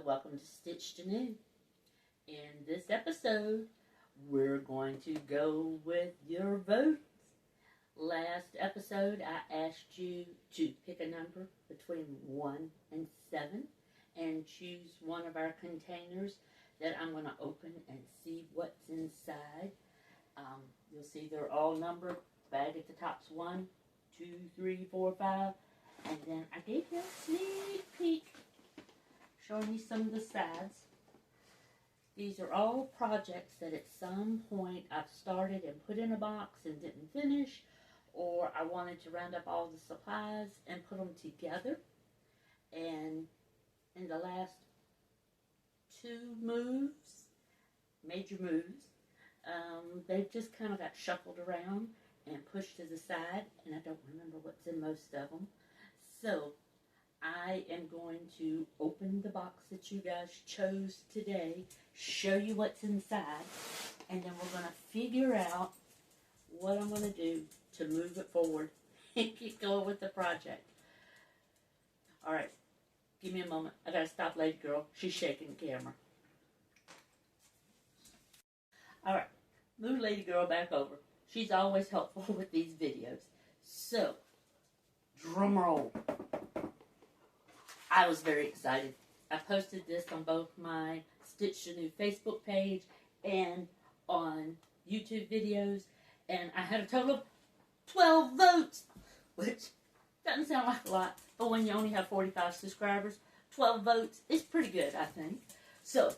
welcome to Stitched Anew. In this episode, we're going to go with your votes. Last episode, I asked you to pick a number between 1 and 7 and choose one of our containers that I'm going to open and see what's inside. You'll see they're all numbered. Bag at the top's 1, 2, 3, 4, 5. And then I gave you a sneak peek, showing you some of the sides. These are all projects that at some point I've started and put in a box and didn't finish, or I wanted to round up all the supplies and put them together. And in the last 2 moves, major moves, they've just kind of got shuffled around and pushed to the side, and I don't remember what's in most of them. So I am going to open the box that you guys chose today, show you what's inside, and then we're going to figure out what I'm going to do to move it forward and keep going with the project. All right, give me a moment. I got to stop Lady Girl. She's shaking the camera. All right, move Lady Girl back over. She's always helpful with these videos. So, drum roll. I was very excited. I posted this on both my Stitched Anew Facebook page and on YouTube videos, and I had a total of 12 votes, which doesn't sound like a lot, but when you only have 45 subscribers, 12 votes is pretty good, I think. So,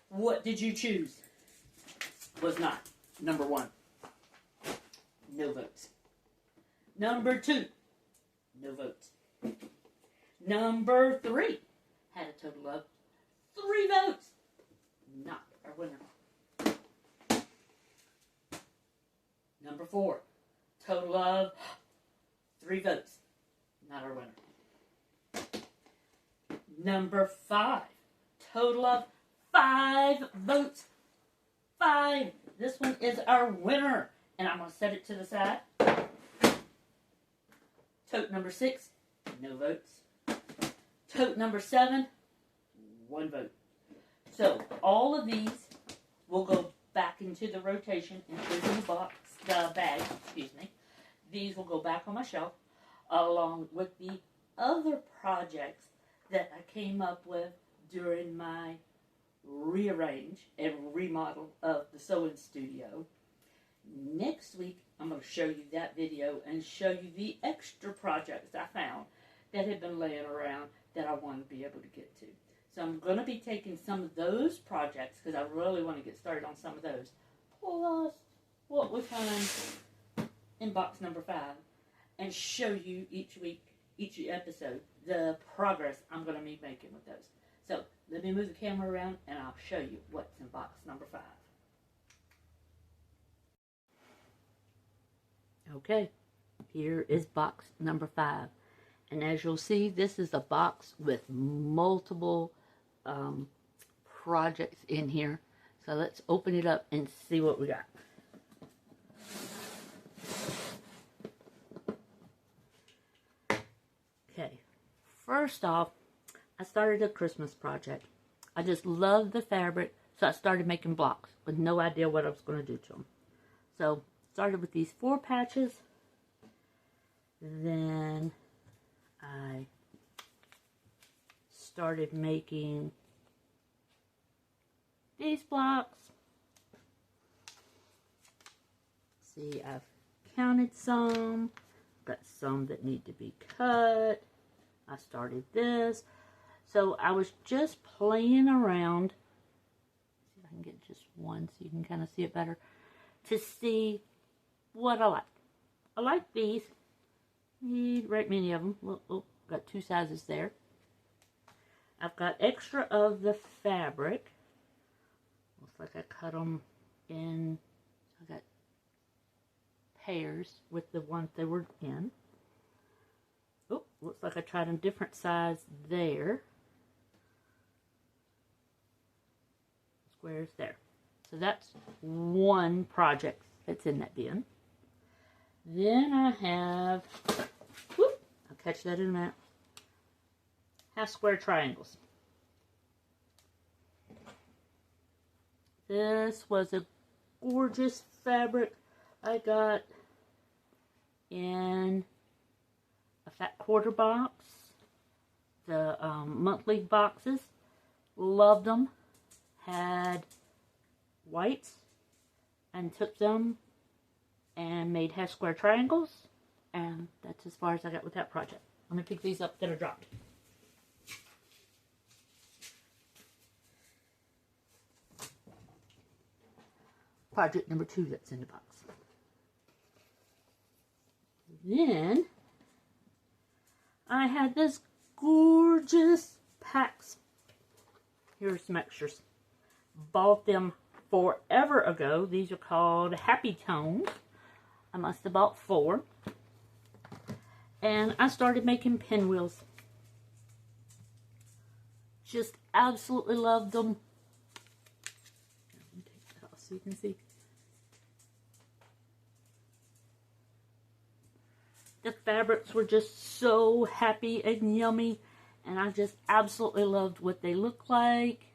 what did you choose? Was not number 1. No votes. Number 2. No votes. Number 3 had a total of 3 votes. Not our winner. Number 4, total of 3 votes. Not our winner. Number 5, total of 5 votes. 5. This one is our winner. And I'm going to set it to the side. Tote number 6, no votes. Tote number 7, 1 vote. So all of these will go back into the rotation, including the bag, excuse me. These will go back on my shelf, along with the other projects that I came up with during my rearrange and remodel of the sewing studio. Next week, I'm going to show you that video and show you the extra projects I found that had been laying around that I want to be able to get to. So I'm going to be taking some of those projects, because I really want to get started on some of those, plus what we find in box number 5, and show you each week, each episode, the progress I'm going to be making with those. So let me move the camera around and I'll show you what's in box number 5. Okay, here is box number 5. And as you'll see, this is a box with multiple projects in here. So let's open it up and see what we got. Okay, first off, I started a Christmas project. I just love the fabric, so I started making blocks with no idea what I was going to do to them. So started with these 4 patches, then I started making these blocks. See, I've counted some, got some that need to be cut. I started this, so I was just playing around. See if I can get just one so you can kind of see it better, to see what I like. I like these. Need right many of them. Oh, got 2 sizes there. I've got extra of the fabric. Looks like I cut them in. I got pairs with the ones they were in. Oh, looks like I tried a different size there. Squares there. So that's one project that's in that bin. Then I have, I'll catch that in a minute, half square triangles. This was a gorgeous fabric I got in a fat quarter box. The monthly boxes. Loved them. Had whites and took them and made half square triangles. And that's as far as I got with that project. I'm going to pick these up that are dropped. Project number 2 that's in the box. Then I had this gorgeous packs. Here's some extras. Bought them forever ago. These are called Happy Tones. I must have bought 4. And I started making pinwheels. Just absolutely loved them. Let me take that off so you can see. The fabrics were just so happy and yummy, and I just absolutely loved what they look like.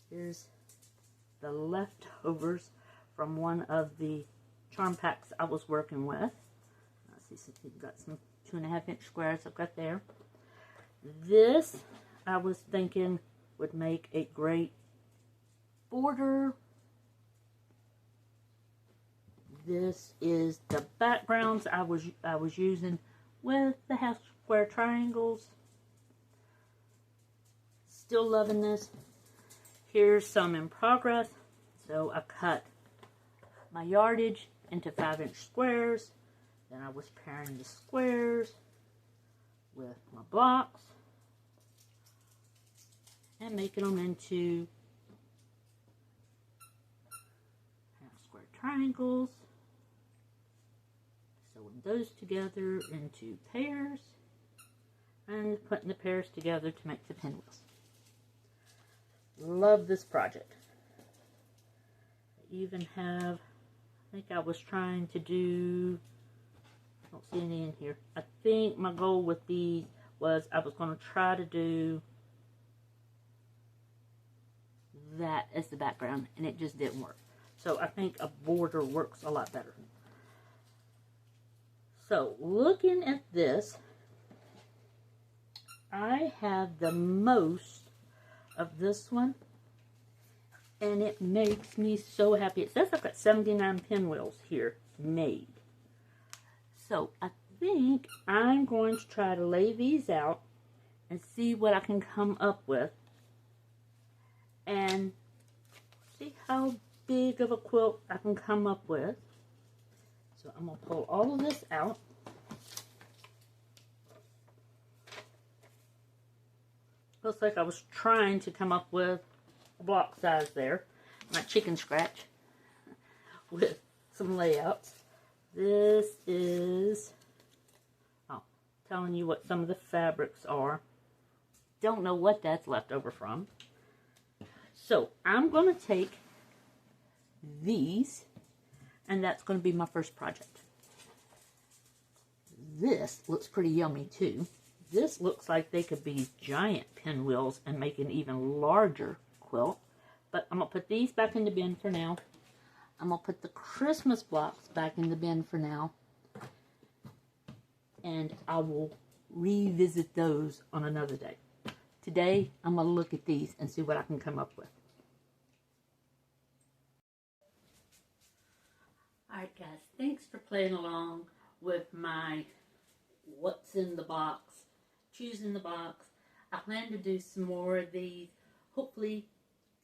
Here's the leftovers from one of the charm packs I was working with. Let's see, so you've got some 2.5-inch squares I've got there. This, I was thinking, would make a great border. This is the backgrounds I was using with the half square triangles. Still loving this. Here's some in progress. So I cut my yardage into 5-inch squares. Then I was pairing the squares with my blocks and making them into half square triangles. Sewing those together into pairs and putting the pairs together to make the pinwheels. Love this project. I even have, I think I was trying to do, I don't see any in here. I think my goal with these was I was going to try to do that as the background, and it just didn't work. So I think a border works a lot better. So looking at this, I have the most of this one, and it makes me so happy. It says I've got 79 pinwheels here made. So I think I'm going to try to lay these out and see what I can come up with and see how big of a quilt I can come up with. So I'm going to pull all of this out. Looks like I was trying to come up with a block size there. My chicken scratch with some layouts. This is, oh, telling you what some of the fabrics are. Don't know what that's left over from. So I'm going to take these, and that's going to be my first project. This looks pretty yummy too. This looks like they could be giant pinwheels and make an even larger quilt. But I'm going to put these back in the bin for now. I'm going to put the Christmas blocks back in the bin for now. And I will revisit those on another day. Today, I'm going to look at these and see what I can come up with. Alright guys, thanks for playing along with my what's in the box, choosing the box. I plan to do some more of these. Hopefully,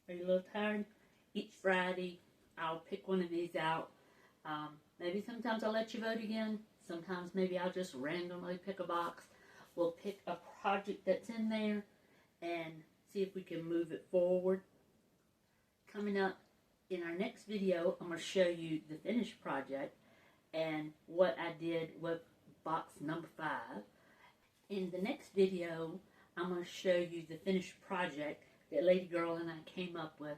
are you a little tired? Each Friday, I'll pick one of these out. Maybe sometimes I'll let you vote again. Sometimes maybe I'll just randomly pick a box. We'll pick a project that's in there and see if we can move it forward. Coming up in our next video, I'm going to show you the finished project and what I did with box number 5. In the next video, I'm going to show you the finished project that Lady Girl and I came up with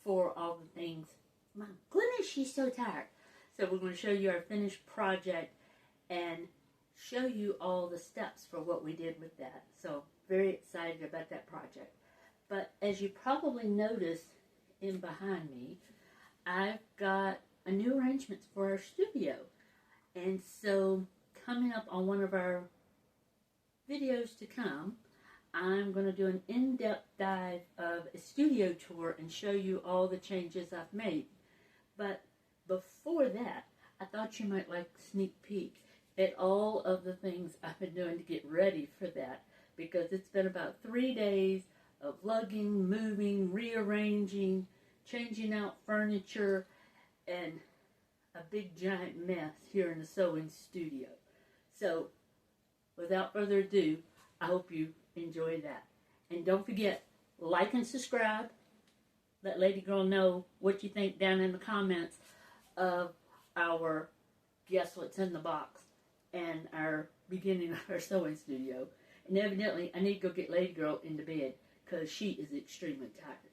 for all the things. My goodness, she's so tired. So we're going to show you our finished project and show you all the steps for what we did with that. So very excited about that project. But as you probably noticed in behind me, I've got a new arrangements for our studio. And so coming up on one of our videos to come, I'm going to do an in-depth dive of a studio tour and show you all the changes I've made. But before that, I thought you might like a sneak peek at all of the things I've been doing to get ready for that, because it's been about 3 days of lugging, moving, rearranging, changing out furniture, and a big giant mess here in the sewing studio. So, without further ado, I hope you enjoy that. And don't forget, like and subscribe. Let Lady Girl know what you think down in the comments of our Guess What's in the Box and our beginning of our sewing studio. And evidently, I need to go get Lady Girl into bed because she is extremely tired.